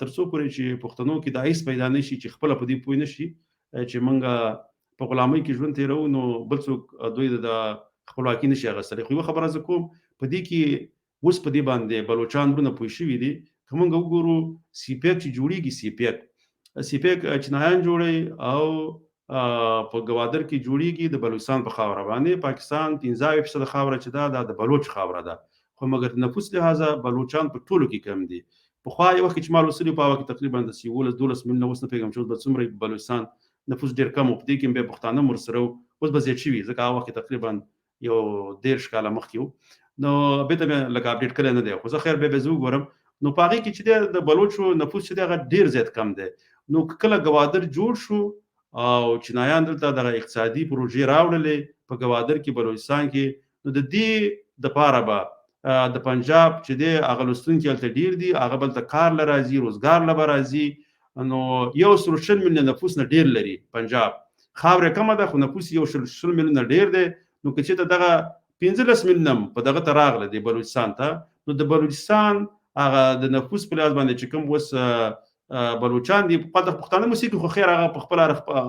تر څو پورې چې پښتنو کې دا هیڅ پیدا نه شي چې خپله په دې پوه نه شي چې موږ په غلامۍ کې ژوند تېروو نو بل څوک دوی د خپلواکي نشي اخیستلی خو یوه خبره زه کوم په دې کې اوس په دې باندې بلوچان ورونه پوه شوي دي که موږ وګورو سیپیک چې جوړېږي سیپیک چینایان جوړوي او په ګوادر کې جوړېږي د بلوچستان په خاوره باندې پاکستان 15% خاوره چې دا د بلوچ خاوره ده خو مګر نفوس لحاظه بلوچان په ټولو کې کم دي پخوا یو وخت کې چې ما لوستلي په هغه کې تقریبا د 11-12 میلیونه اوس نه پوهېږم چې اوس به څومره بلوچستان نفوس ډېر کم و په دې کې بیا پښتانه هم ورسره وو اوس به زیات شوي ځکه هغه وخت کې تقریبا یو 13 کاله مخکې وو نو بېرته مې لکه اپډېټ کړی نه دی خو زه خیر بیا زه وګورم نو په هغې کې چې دی د بلوچو نفوس چې دی هغه ډېر زیات کم دی نو کله ګوادر جوړ شو او چینایان دلته دغه اقتصادي پروژې راوړلې په ګوادر کې بلوچستان کې نو د دې دپاره به د پنجاب چې دی هغه لوستونکي هلته ډېر دي هغه به هلته کار له راځي روزګار له به راځي نو 160 میلیونه نفوس نه ډېر لري پنجاب خاوره کمه ده خو نفوس 160 میلیونه ډېر دی نو که چېرته دغه 15 میلیونه په دغه ته راغله دی بلوچستان ته نو د بلوچستان هغه د نفوس په لحاظ باندې چې کوم اوس بلوچان دي پښتانه موسیقي خو خیر هغه په خپله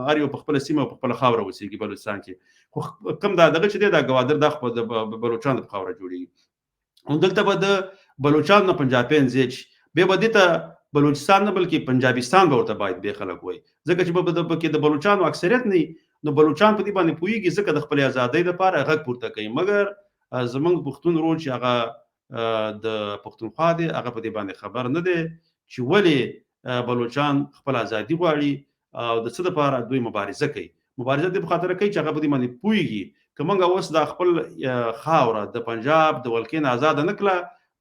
هر یو په خپله سیمه او په خپله خاوره اوسېږي بلوچستان کې خو کوم دغه چې دی دا ګوادر دا خو د بلوچانو په خاوره جوړېږي دلته به د بلوچان نه پنجابیان زیات شي بیا به دې ته بلوچستان نه بلکې پنجابستان به ورته باید بیا خلک وایي ځکه چې به پکې د بلوچانو اکثریت نه وي نو بلوچان په دې باندې پوهېږي ځکه د خپلې ازادۍ دپاره غږ پورته کوي مګر زموږ پښتون ورور چې هغه د پښتونخوا دی هغه په دې باندې خبر نه دی چې ولې بلوچان خپل ازادي غواړي او د څه دپاره دوی مبارزه کوي مبارزه دې په خاطر کوي چې هغه په دې باندې پوهېږي که موږ اوس دا خپل خاوره د پنجاب د ولکې نه ازاده نه کړه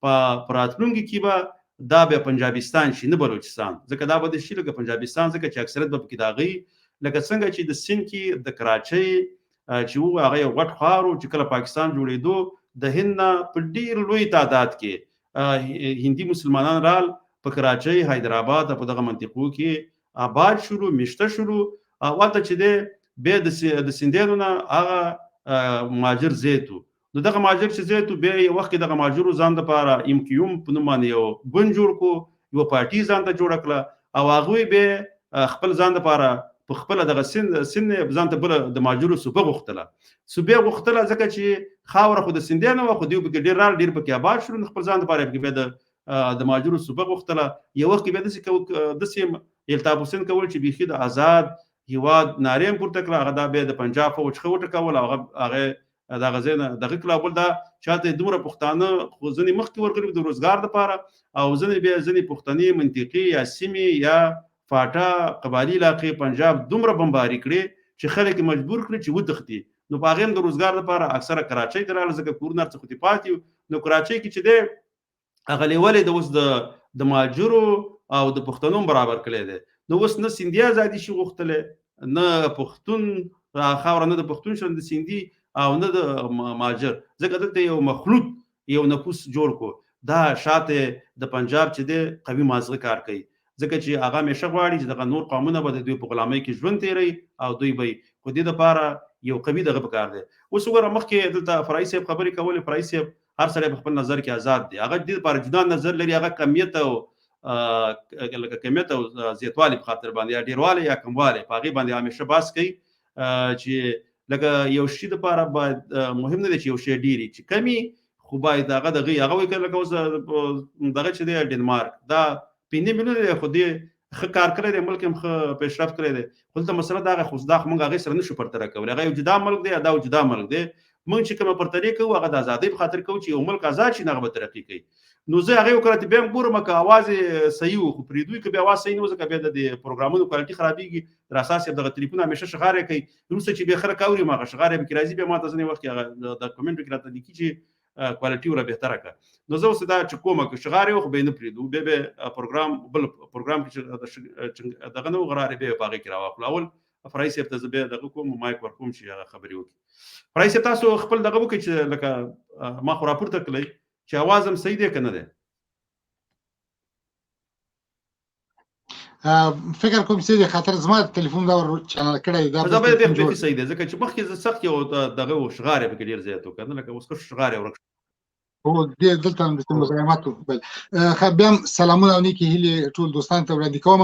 په راتلونکي کې به دا به پنجابستان شي نه بلوچستان، ځکه دا به شي لکه پنجابستان، ځکه چې اکثریت به پکې داغي لکه څنګه چې د سند کې د کراچۍ چې وو هغه یو غټ ښار و چې کله پاکستان جوړېدو د هند نه په ډېر لوی تعداد کې هندي مسلمانان رال په کراچۍ، حیدرآباد په دغه منطقو کې آباد شروع میشته شروع او هلته چې دی بیا د سندیانو نه هغه مهاجر زیتو. نو دغه مهاجر چې زیتو بیا یو وخت کې دغه مهاجرو ځان دپاره MQM په نوم باندې یو ګوند جوړ کړو، یوه پارټي ځان ته جوړه کړه او هغوی بیا خپل ځان دپاره په خپله دغه سند ځان ته بله د مهاجرو صوبه غوښتله. صوبې غوښتله ځکه چې خاوره خو د سندیانو وه، خو دوی پکې ډېر رال ډېر پکې آباد شول، نو خپل ځان دپاره یې بیا د مهاجرو صوبه غوښتله. یو وخت کې بیا داسې الطاف حسین کول چې بیخي د آزاد هېواد نارې هم پورته کړه، هغه دا بیا د پنجاب فوج ښه وټکول او هغه دغه ځای نه دغه کړه. بل دا چاته دومره پښتانه خو ځینې مخکې ورغلي د روزګار دپاره او ځینې بیا ځینې پښتني منطقې یا سیمې یا فاټا قبایلي علاقې پنجاب دومره بمباري کړې چې خلک مجبور کړي چې وتښتي. نو په هغې هم د روزګار دپاره اکثره کراچۍ ته راغله، ځکه کورونه هر څه خو پاتې وو. نو کراچۍ کې چې دی هغه لیولې د اوس د مهاجرو او د پښتنو برابر کړی دی. نو اوس نه سیندي ازادي شي غوښتلی، نه پښتون خاوره، نه د پښتون شته د سیندي او نه د مهاجر، ځکه دلته یو مخلوط یو نفوس جوړ کړو. دا شاته د پنجاب چې دی قوي مازغه کار کوي، ځکه چې هغه همیشه غواړي چې دغه نور قومونه به د دوی په غلامۍ کې ژوند تېروي او دوی به خو دې دپاره یو قوي دغه پکار دی. اوس وګوره مخکې دلته فرایي صاحب خبرې کولې، فرایي صاحب هر سړی په خپل نظر کې آزاد دی، هغه دې لپاره جدا نظر لري، هغه کمیت او زیاتوالي په خاطر باندې یا ډېروالی یا کموالی په هغې باندې همیشه بحث کوي چې لکه یو شي دپاره باید مهم نه دی چې یو شی ډېري چې کمي، خو باید هغه دغې هغه وایي لکه اوس دغه چې دی ډنمارک دا 5 میلیونه دی، خو دې ښه کار کړی دی، ملک هم ښه پیشرفت کړی دی. خو دلته مسله دا خو دا موږ هغې سره نشو پرتله کولی، هغه یو جدا ملک دی، دا یو جدا ملک دی. موږ چې کومه پرتلې کوو هغه د ازادۍ په خاطر کوو چې یو ملک ازاد شي، هغه به ترقي کوي. نو زه هغې وکړه بیا هم ګورم که اواز یې صحیح و، خو پرېږدوي که بیا اواز صحیح نه و، ځکه بیا د پروګرامونو کوالټي خرابېږي. در اساس یې دغه تلیفون همیشه شغارې کوي، وروسته چې بیا خلک اوري هغه شغارې پکې راځي، بیا ما ته ځینې وخت کې هغه د کمنټ کې راته لیکي چې کوالټي وره بهتره کړه. نو زه اوس دا چې کومه که شغارې و خو بیا یې نه پرېږدو، بیا پروګرام بل پروګرام کې چې دغه نه و غرارې بیا په هغې کې راواخلو. اول فرایي صاحب ته زه بیا دغه کوم مایک ورکوم چې هغه خبرې وکړي. فرایي صاحب تاسو خپل دغه وکړئ چې لکه ما خو راپورته کړی چې اواز هم صحیح دی که نه دی؟ فکر کوم چې د خاطر زما تلیفون دا ور چینل کړی دا زه به بیا صحیح دی، ځکه چې مخکې زه سخت یو دغه شغارې پکې ډېر زیات و که نه، لکه اوس ښه شغارې ورک هو دلته هم د مزاحماتو. بل بیا هم سلامونه او نیکې هیلې ټول دوستانو ته وړاندې کوم.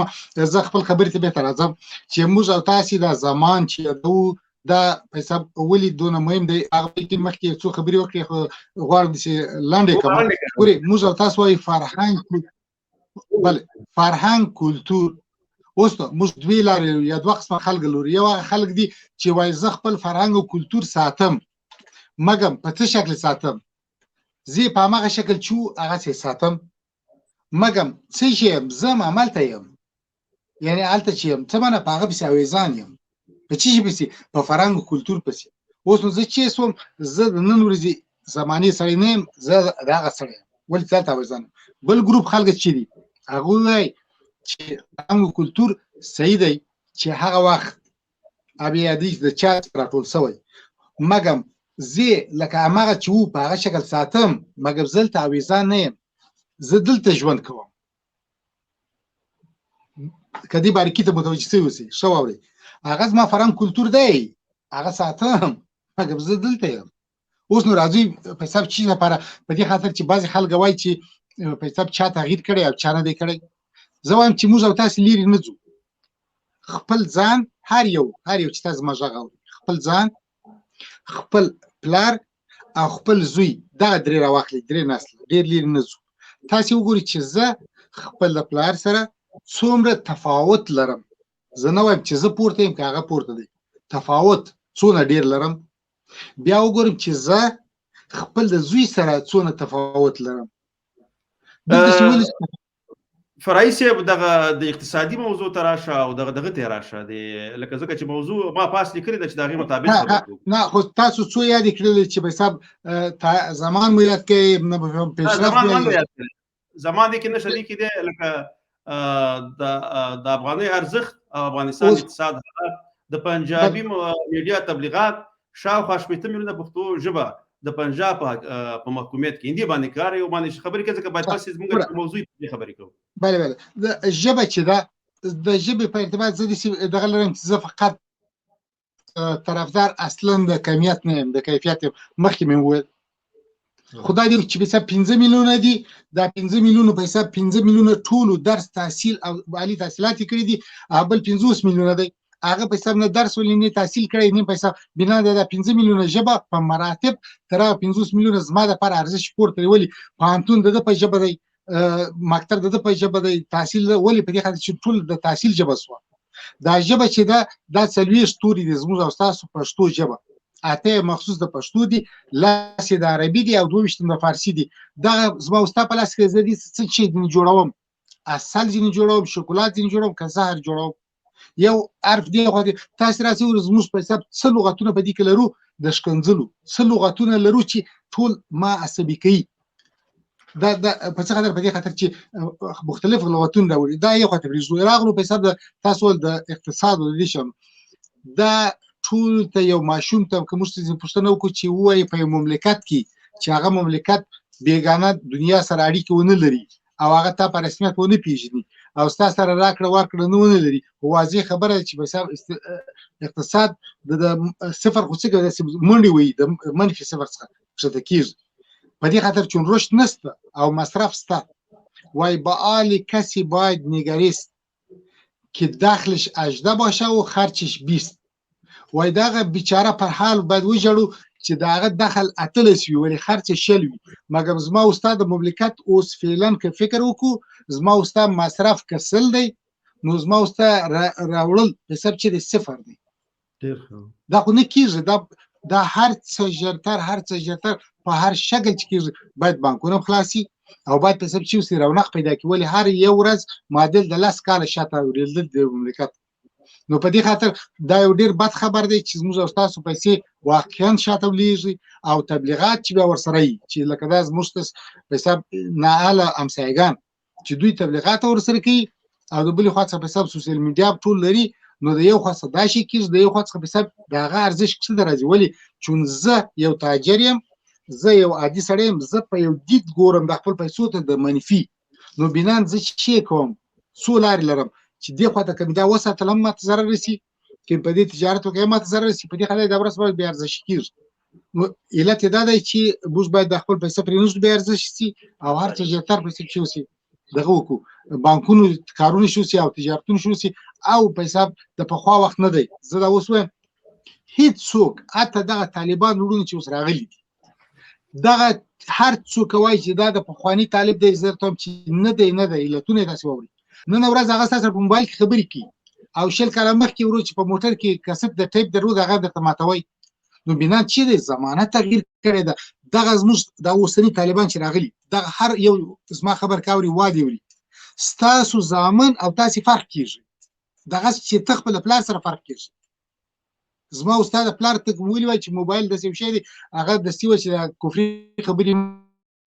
زه خپل خبرې ته بېرته راځم چې موږ او تاسې دا زمان چې یادوو دا په حساب ولې دونه مهم دی. هغه مخکې څو خبرې وکړې خو غواړم چې لنډې کړم. ګورې موږ او تاسو وایي فرهنګ، بله فرهنګ کلتور. اوس نو موږ دوې لارې یا دوه قسمه خلک لرو. یو هغه خلک دي چې وایي زه خپل فرهنګ او کلتور ساتم، مګم په څه شکل ساتم؟ زه په هماغه شکل چې هغسې ساتم، مګم څه شی یم؟ زه هم همالته یم، یعنې هلته چې یم څه معنی په هغه پسې اویزان یم. په څه شي پسې؟ په فرهنګ او کلتور پسې. اوس نو زه چې سوم، زه د نن ورځې زمانې سړی نه یم، زه د هغه سړی یم، ولې ځان ته اویزان یم. بل ګروپ خلک چې دي هغوی وایي چې فرهنګ او کلتور صحیح دی چې هغه وخت ابیادي د چا راټول سوی، مګم زه لکه هماغه چې و په هغه شکل ساتم، مګر زه دلته اویزان نه یم، زه دلته ژوند کوم. که دې باریکي ته متوجه شوي اوسئ، ښه واورئ. هغه زما فرهنګ کلتور دی، هغه ساتم، مګر زه دلته یم. اوس نو راځئ په حساب چی لپاره؟ په دې خاطر چې بعضې خلک وایي چې په حساب چا تغییر کړی او چا نه دی کړی. زه وایم چې موږ او تاسې لرې نه ځو. خپل ځان هر یو چې تاسو زما غږ اورئ، خپل ځان، خپل پلار او خپل زوی، دغه درې راواخلئ، درې نسله، ډېر لرې نه ځو. تاسې وګورئ چې زه خپل د پلار سره څومره تفاوت لرم. زه نه وایم چې زه پورته یم که هغه پورته دی، تفاوت څونه ډېر لرم. بیا وګورم چې زه خپل د زوی سره څونه تفاوت لرم. فرایي صاحب دغه د اقتصادي موضوع ته راشه او دغه ته راشه، لکه ځکه چې موضوع ما پاس لیکلې ده چې د هغې مطابق نه، خو تاسو څو یادې کړلې چې په حساب زمان مو یاد کړئ، نه پیشرفت زمان کې نشه دي کې دی لکه د افغاني ارزښت او افغانستان اقتصاد د پنجابي میډیا تبلیغات شاوخوا 80 میلیونه پښتو ژبه د پنجاب په محکومیت کې اندی باندې کار یو باندې خبرې کوي ځکه باید پس موږ موضوع دې خبرې کوو. بله د ژبه چې دا د ژبې په ارتباط زه دغه لرم چې زه فقط طرفدار اصلا د کمیت نه یم، د کیفیت مخکې مې وویل. خدای دې چې به 15 میلیونه دي، دا 15 میلیونه په حساب 15 میلیونه ټولو درس تحصیل او عالی تحصیلات کړي دي، بل 50 میلیونه دی هغه په حساب نه درس ولې نه تحصیل کړی نه په حساب بنا د 15 میلیونه ژبه په مراتب تر 50 میلیونه زما د پر ارزش پورته ولی پانتون د په ژبه دی، مکتب د په ژبه دی، تحصیل ولی په دې خاطر چې ټول د تحصیل ژبه سو دا ژبه چې دا څلوي ستوري د زموږ او تاسو پښتو ژبه اته مخصوص د پښتو دي، لاس د عربي دي او 22 د فارسی دي. دا زما او تاسو په لاس کې زدي څه شي دي جوړوم، اصل دي جوړوم، شکولات دي جوړوم، کزهر جوړوم، یو عرف دی خو تاسو راځي زموږ په حساب څه لغتونه په دې کې لرو، د شکنځلو څه لغتونه لرو چې ټول ما عصبي کوي. دا په څه خاطر په دې خاطر چې مختلف لغتونه راوړي. دا یو خاطر ریزو راغلو په حساب تاسو د اقتصاد او د شم دا ټول ته یو ماشوم ته کوم څه پوښتنه وکړي چې وایي په مملکت کې چې هغه مملکت بیگانه دنیا سره اړیکه ونه لري او هغه ته په رسمیت ونه پیژني او تاسو سره راکړه ورکړه نه لري، واضح خبره چې په حساب اقتصاد د صفر خو څه کوي منډي وي د منفي صفر څخه څه کیږي. په دې خاطر چون رشد نسته او مصرف سته وای باعال کسی باید نگریست که دخلش 18 باشه و خرچش 20. وای دغه بیچاره پر حال باید وژړو چې دغه دخل اتلس وي ولی خرچ شل وي. مګر زما استاد مملکت اوس فعلا که فکر وکړو زما استاد مصرف کسل دی نو زما استاد راوړل حساب چې د صفر دی. دا خو نه کیږي، دا هر څه ژرتر په هر شکل چې کیږي باید بانکونه خلاصي او باید په حساب چې رونق پیدا کړي ولی هر یو ورځ معادل د 10 کال شاته ورېدل د مملکت. نو په دې خاطر دا یو ډیر بد خبر دی چې موږ او تاسو پیسې واقعا شاته ولېږي او تبلیغات چې به ورسره وي چې لکه دا زموږ په حساب نااله امسایګان چې دوی تبلیغات ورسره کوي او د بل خوا څخه په حساب سوشل میډیا ټول لري نو د یو خوا څخه دا شي کیږي د یو خوا څخه په حساب دغه ارزش څه درځي ولی چون زه یو تاجر یم، زه یو عادي سړی یم، زه په یو دید ګورم د خپل پیسو ته د منفي نو بنان زه چې کوم څو لارې لرم چې دې خواته کوم دا وساتلم ماته ضرر رسي کې په دې تجارت کې ماته ضرر رسي په دې خلای د ورس باید بیا ارزش کیږي. نو علت دا دی چې موږ باید د خپل پیسې پرې نوش بیا ارزش شي او هر څه چې تر پیسې شي سي دغه وکړو بانکونو کارونه شو سي او تجارتونه شو سي او په حساب د پخوا وخت نه دی. زه دا اوس وایم هیڅ څوک حتی دغه طالبان وروڼه چې اوس راغلي دي دغه هر څوک وایي چې دا د پخوانی طالب دی زه ته چې نه دی علتونه داسې ووري نن ورځ هغه سره په موبایل کې خبرې کوي او شل کاله مخکې ورو چې په موټر کې کسب د ټیپ درو دغه د تماتوي نو بنا چې د زمانه تغییر کړی ده. دغه زموږ د اوسنی طالبان چې راغلي دغه هر یو زما خبر کاوري وادي ولي ستاسو زامن او تاسو فرق کیږي دغه چې تخپل پلار سره فرق کیږي. زما استاد پلار ته ویلی وای چې موبایل د څه شي دی هغه د سیو چې کفري خبرې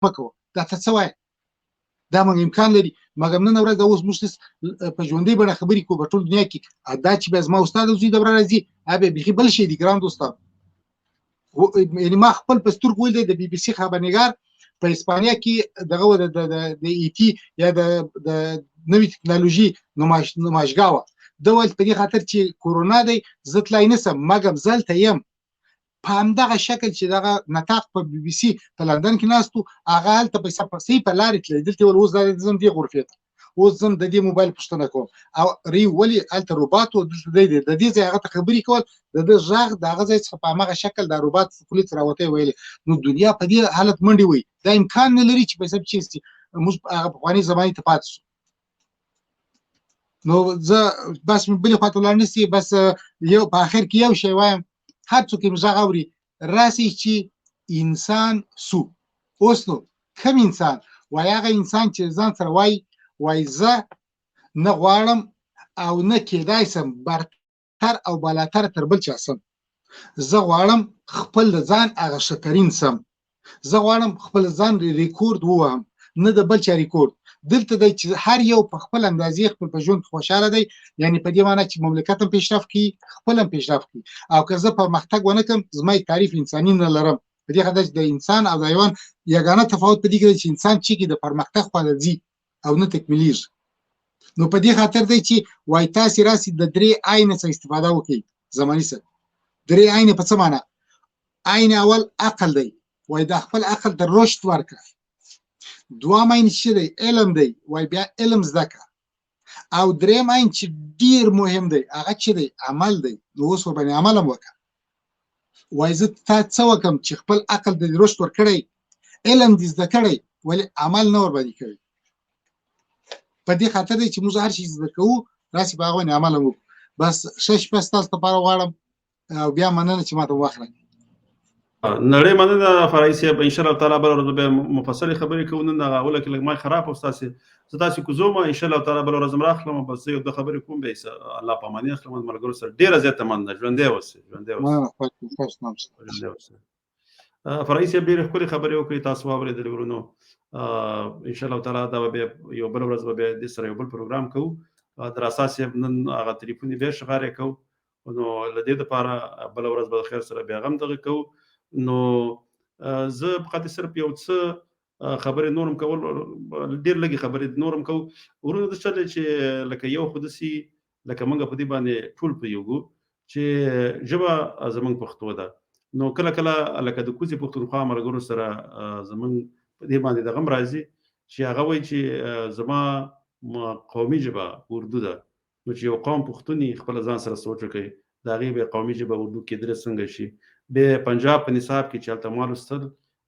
مکو دا څه وای دا موږ امکان لري مګر نن ورځ د اوس مشت په ژوندۍ بڼه خبرې کوو په ټول دنیا کې دا چې به زما استاد زوی د راځي ابه بيخي بل شي دي ګران دوستان. یعنی ما خپل په سترګو ولید د بي بي سي خبرنګار په اسپانیا کې دغه د ای ټي یا د نوې ټکنالوژي نمایشګاوه د ول په دې خاطر چې کورونا دی زتلای نسم مګم زلته يم په همدغه شکل چې دغه نطاق په بي بي سي په لندن کې ناستو هغه هلته په سپاسي په لارې تلل دلته ول اوس د زم دی غرفه اوس زم د دې موبایل پښتنه کوم او ری ولی الته روبات او د دې ځای هغه خبرې کول د ژغ د هغه ځای څخه په هغه شکل د روبات خلیت راوته ویل نو دنیا په دې حالت منډي وي دا امکان نه لري چې په سب چی موږ هغه په زماني ته پاتې نو زه بس بل خاطر لانسي بس یو په اخر کې یو شی وایم هر څوک مزه غوري راسي چې انسان سو اوس نو کوم انسان وای هغه انسان چې ځان سره وای زه نه غواړم او نه کېدای سم برتر او بالاتر تر بل چا سم زه غواړم خپل ځان هغه شترین سم زه غواړم خپل ځان ریکورد ووهم نه د بل چا ریکورډ. دلته دی چې هر یو په خپل اندازې خپل په ژوند کې خوشاله دی، یعنی په دې معنی چې مملکت هم پیشرفت کړي، خپل هم پیشرفت کړي. او که زه پرمختګ ونه کړم زما تعریف انساني نه لرم. په دې خاطر چې د انسان او د حیوان یګانه تفاوت په دې کې دی چې انسان چې د پرمختګ خوا ته ځي او نه تکمیلیږي. نو په دې خاطر دی چې وای تاسې راسي د درې عین څخه استفاده وکړئ. زماني سره درې عین په څه معنی؟ عین اول عقل دی، وای د خپل عقل د رشد ورکړه. دوام عین چې دی علم دی، وای بیا علم زده کړه. او دریم عین چې ډیر مهم دی هغه چې دی عمل دی. نو اوس ورباندې عمل هم وکړه. وای زه تا څه وکړم چې خپل عقل د رشد ورکړی، علم دې زده کړی، ولې عمل نه ورباندې کوي. په دې خاطر دی چې موږ هر شي زده کوو راسي په هغه باندې عمل هم وکړو. بس ښه شپه ستاسو لپاره غواړم او بیا مننه چې ماته وخت راکړئ. نړۍ مننه فرایي صاحب. ان شاء الله تعالی بل ورځ به مفصل خبرې کوو. نن هغه اوله کې لږ ما خراب او زه تاسې کوزوم ان شاء الله تعالی بل ورځ هم راخلم. بس زه یو دوه خبرې کوم بیا الله په اماني اخلم. ملګرو سره ډېره زیاته مننه. ژوندی اوسئ. فرایي صاحب ډېرې ښکلې خبرې وکړې، تاسو واورېدلې ورونو. ان شاء الله تعالی دا به یو بل ورځ به بیا دې سره یو بل پروګرام کوو. در اساس یې نن هغه تلیفون بیا شغارې کوو، نو له دې دپاره بله ورځ به د خیر سره بیا هم دغه کوو. نو زه فقط صرف یو څه خبرې نورم کول، ډېر لږې خبرې نورم کوو ورونو. د چلې چې لکه یو خو داسې لکه موږ په دې باندې ټول پوهېږو چې ژبه زموږ پښتو ده. نو کله کله لکه د کوزې پښتونخوا ملګرو سره زموږ په دې باندې دغه هم راځي چې هغه وایي چې زما قومي ژبه اردو ده. نو چې یو قوم پښتون خپله ځان سره سوچ وکړي د هغې به قومي ژبه اردو کېدلی څنګه شي. بیا پنجاب په نصاب کې چې هلته ما لوستل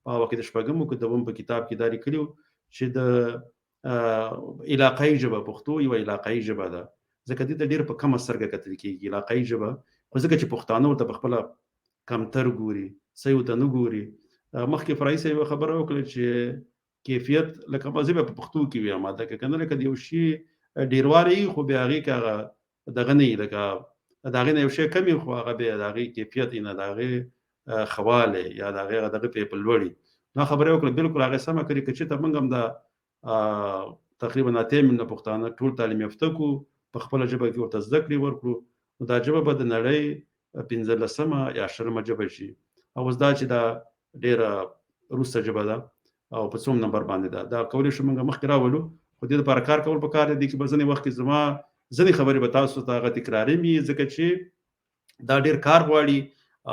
په هغه وخت د شپږمو کې دوم په کتاب کې دا لیکلي وو چې د علاقایي ژبه پښتو یوه علاقایي ژبه ده. ځکه دې ته ډېر په کمه سترګه کتل کېږي علاقایي ژبه، خو ځکه چې پښتانه ورته په خپله کمتر ګوري، صحیح ورته نه ګوري. مخکې فرایي صاحب یوه خبره وکړه چې کیفیت لکه زه به په پښتو کې ویم که که نه لکه د یو شي ډېروالی خو بیا هغې که هغه دغه نه وي، لکه د هغې نه یو شی کم وي خو هغه بیا د هغې کیفیت نه د هغې ښه والی یا د هغې دغه پې په لوړ وي. دا خبره یې وکړه بالکل هغې سمه کړې. که چېرته موږ هم د تقریبا 8 میلیونه پښتانه ټول تعلیم یافته کړو، په خپله ژبه کې ورته زده کړې ورکړو، نو دا ژبه به د نړۍ 15مه یا 20مه ژبه شي. او اوس دا چې دا ډېره وروسته ژبه ده او په څوم نمبر باندې ده، دا کولی شو موږ مخکې راولو، خو دې دپاره کار کول پکار دی. دې کې به ځینې وخت کې زما ځینې خبرې به تاسو ته هغه تکراري وي ځکه چې دا ډېر کار غواړي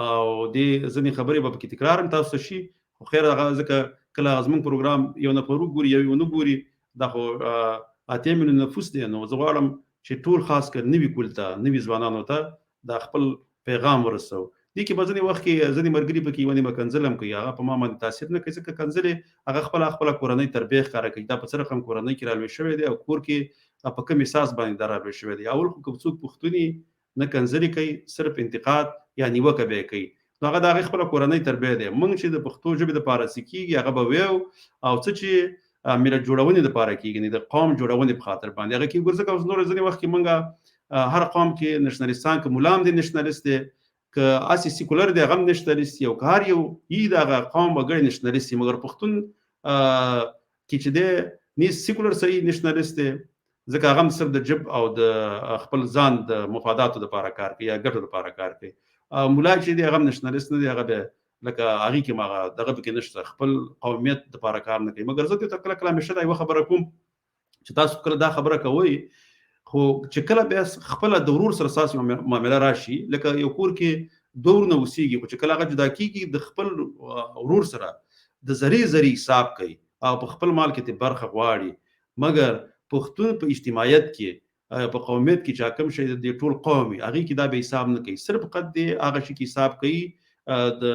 او دې ځینې خبرې به پکې تکرار هم تاسو ته شي. خو خیر هغه ځکه کله زموږ پروګرام یو نفر وګوري یو یې ونه ګوري، دا خو 8 میلیونه نفوس دی. نو زه غواړم چې ټول خاص کر نوي کول ته نوي ځوانانو ته دا خپل پیغام ورسوو. دې کې به ځینې وخت کې ځینې ملګري پکې یوه نیمه کنځل هم کوي، هغه په ما باندې تاثیر نه کوي ځکه کنځلې هغه خپله کورنۍ تربیه ښکاره کوي. دا په څه رقم کورنۍ کې رالوی شوی دی او کور کې په کوم اساس باندې دا رالوی شوی دی. اول خو که څوک پښتون نه کنځلې کوي، صرف انتقاد یا نیوکه به یې کوي، نو هغه د هغې خپله کورنۍ تربیه دی. موږ چې د پښتو ژبې دپاره څه کېږي هغه به ویو او څه چې ملت جوړونې دپاره کېږي د قوم جوړونې په خاطر باندې هغه کېږي. ځکه اوس نور ځینې وخت کې موږ هر قوم کې نشنلیستان که ملا هم دی نشنلیست دی، که اسې سیکولر دی هغه هم نشنلیست دی، او که هر یو یي د هغه قوم وګړی نشنلیست دی، مګر پښتون کې چې دی نه سیکولر صحیح نشنلیست دی ځکه هغه هم صرف د جب او د خپل ځان د مفاداتو دپاره کار کوي یا ګټو دپاره کار کوي. ملا چې دی هغه هم نشنلیست نه دی، هغه به لکه هغې کې هم هغه دغه پکې نشته، خپل قومیت دپاره کار نه کوي. مګر زه دې ته کله کله همیشه دا یوه خبره کوم چې تاسو کله دا خبره کوئ خو چې کله بیا خپله د ورور سره ستاسو معامله راشي، لکه یو کور کې دوه ورونه اوسېږي خو چې کله هغه جدا کېږي د خپل ورور سره د ذرې حساب کوي او په خپل مال کې ترې برخه غواړي. مګر پښتون په اجتماعیت کې په قومیت کې چې کوم شی د ټول قوم وي هغې کې دا به حساب نه کوي، صرف فقط د هغه شي کې حساب کوي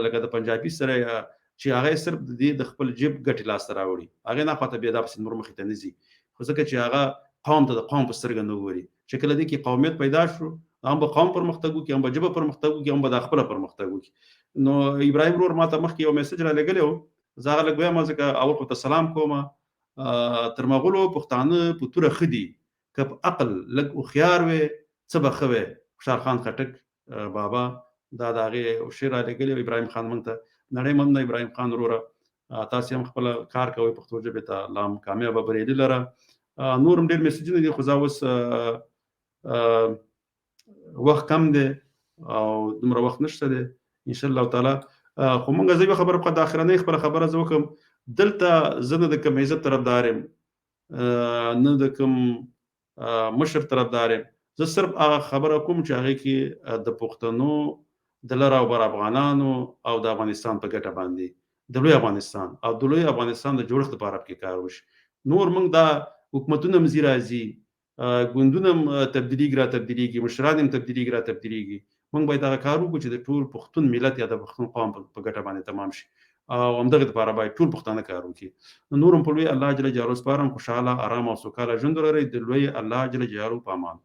لکه د پنجابي سره چې هغه صرف د خپل جیب ګټې لاسته راوړي، هغې نه خواته بیا دا پسې نور مخې ته نه ځي. خو ځکه چې هغه قوم ته د قوم په سترګه نه ګوري، چې کله دې کې قومیت پیدا شو هم به قوم پرمختګ وکړي، هم به ژبه پرمختګ وکړي، هم به دا خپله پرمختګ وکړي. نو ابراهیم ورور ما ته مخکې یو میسج رالیږلی و، زه هغه لږ ویم ځکه اول خو ته سلام کوم. تر مغولو پښتانه په توره ښه دي، که په عقل لږ هوښیار وې څه به ښه وې. خوشحال خان خټک بابا دا د هغې شعر رالیږلی و ابراهیم خان موږ ته. نړۍ مننه ابراهیم خان وروره، تاسو هم خپل کار کوئ پښتو ژبې ته الله هم کامیابه بریالي لره. نور هم ډېر میسجونه دي خو زه اوس وخت کم دی او دومره وخت نشته دی ان شاء الله تعالی. خو مونږ زه یوه خبره د اخرنۍ خپله خبره زه وکړم. دلته زه نه د کوم حزب طرفدار یم نه د کوم مشر طرفدار یم. زه صرف هغه خبره کوم چې هغې کې د پښتنو د لر او بر افغانانو او د افغانستان په ګټه باندې د لوی افغانستان او د لوی افغانستان د جوړښت لپاره پکې کار وشي. نور موږ دا حکومتونه هم ځي راځي، ګوندونه هم تبدیلیږي، مشران هم تبدیلیږي. موږ باید هغه کار وکړو چې د ټول پښتون ملت یا د پښتون قوم په ګټه باندې تمام شي او همدغې دپاره باید ټول پښتانه کار وکړي. نور هم په لوی الله جل جلاله سپارم. خوشحاله، ارام او سوکاله ژوند ولرئ. د لوی الله جل جلاله په امان.